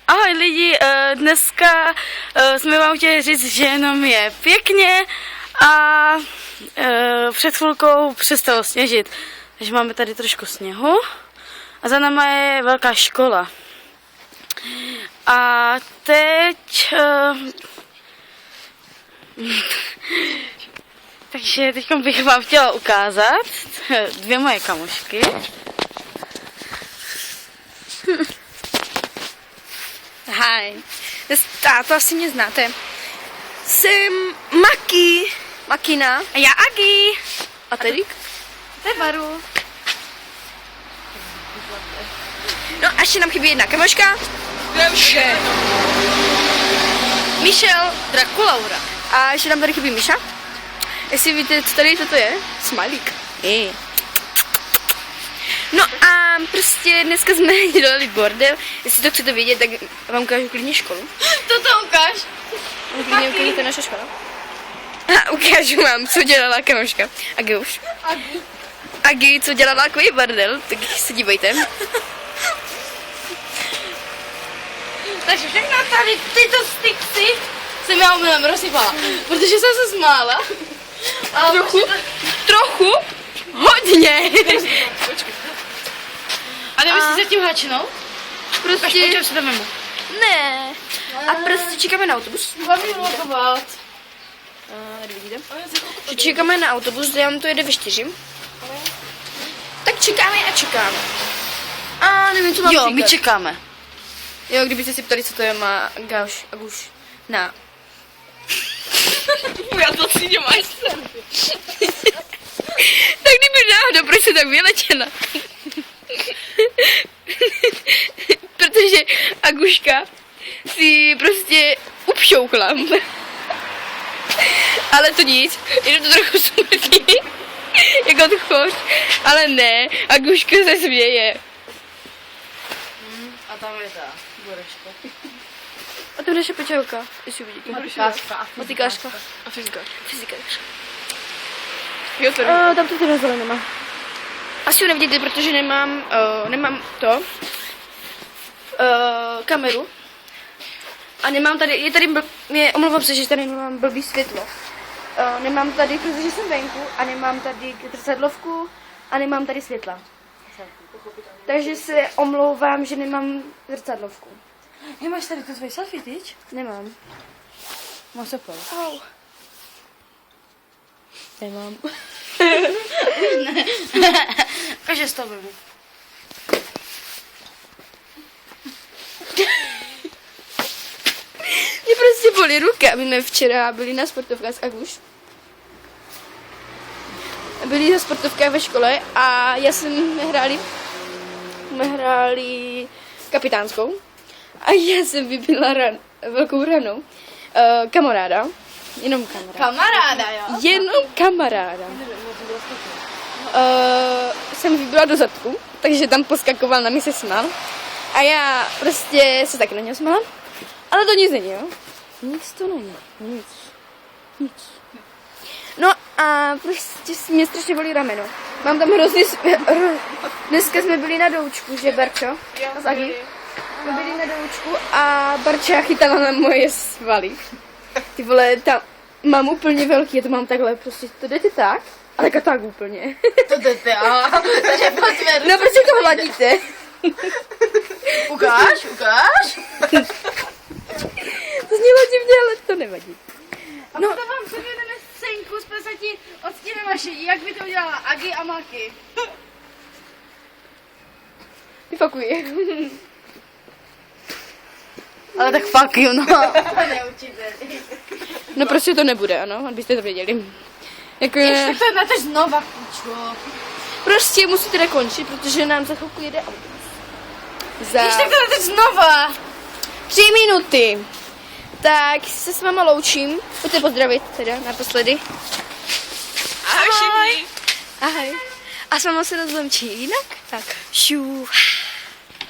Ahoj lidi, dneska jsme vám chtěli říct, že jenom je pěkně a před chvilkou přestalo sněžit. Takže máme tady trošku sněhu a za náma je velká škola. A teď... takže teď bych vám chtěla ukázat dvě moje kamošky. Hi, to asi mě znáte. Jsem Makina. A já Agi. A Terik? To je Baru. No a ještě nám chybí jedna kamoška. Michel Draculaura. a ještě nám tady chybí Miša. Jestli víte, co tady toto je? Smajlík. No a prostě dneska jsme dělali bordel. Jestli to chcete vědět, tak vám ukážu klidně školu. To ukáž. Klidně ukážu, to je naše škola. A ukážu vám, co dělala kamoška. Agi už. Agi, co dělala takový bordel, tak se dívejte. Takže všechno tady tyto sticksy jsem já omylem rozsypala, protože jsem se smála. A Trochu? Hodně. A nebyste se tím hačnout? Prostě... Počkej, se jdeme. Ne. A prostě čekáme na autobus. Hlavně lokovat. Tady vidíte. Že čekáme na autobus, kde nám to jede ve 4. Tak čekáme a čekáme. A nevím, co mám Jo, říkat. my čekáme. Jo, kdybyste si ptali, co to je, má Aguš na... Já to si nemáš sem. Tak kdyby náhodou, proč se tak vyletěla? Protože Aguška si prostě upšoukla. Ale to nic, jenom to trochu smrdí. Jako to choš, ale ne, Aguška se směje. A tam je ta boreška. A to je naše pečelka, jestli uvidíte. Matikářka. A fyzikářka. Fyzikářka. Jo, to Tam to teda zelenama. Asi ho nevidíte, protože nemám kameru. A nemám tady, omlouvám se, že tady nemám blbý světlo. Nemám tady, protože jsem venku a nemám tady zrcadlovku a nemám tady světla. Takže se omlouvám, že nemám zrcadlovku. Máš tady tu tvoji selfie, tyč? Nemám. Mám se pol. Au. Nemám. Kaže s tobou. Mě prostě bolí ruka. My jsme včera byli na sportovkách s Aguš. Byli na sportovkách ve škole a jsme hráli kapitánskou. A já jsem vybila velkou ranou. Kamaráda. Jenom kamaráda. Kamaráda, jo? Jenom kamaráda. Jsem vybila do zadku, takže tam poskakoval, na mě se smál. A já prostě se taky na něj smála. Ale to nic není, jo? Nic to není. Nic. No a prostě mě strašně bolí rameno. Mám tam hrozně... Dneska jsme byli na doučku, že Barčo? S Agi. Jsme byli na doučku a Barča chytala na moje svaly. Ty vole, tam mám úplně velký, já to mám takhle, prostě to jdete tak, ale tak úplně. To jdete, aha. Takže potvrd. No prostě to hladíte. Ukáž. To znělo divně, ale to nevadí. A no. Potom vám předvedeme scénku z 50 odstínem vaší, jak by to udělala Agi a Maki. Vyfakuji. Ale tak fuck you, no. Ne, určitě. No prostě to nebude, ano, abyste to věděli. Jako Ještě to máte znova, píčo. prostě musíte dokončit, protože nám za chvilku jede autobus. Ještě to máte znova. 3 minuty. Tak se s váma loučím. Pojďte pozdravit teda naposledy. Ahoj všichni. Ahoj. A s váma se rozloučí jinak. Tak. Šup.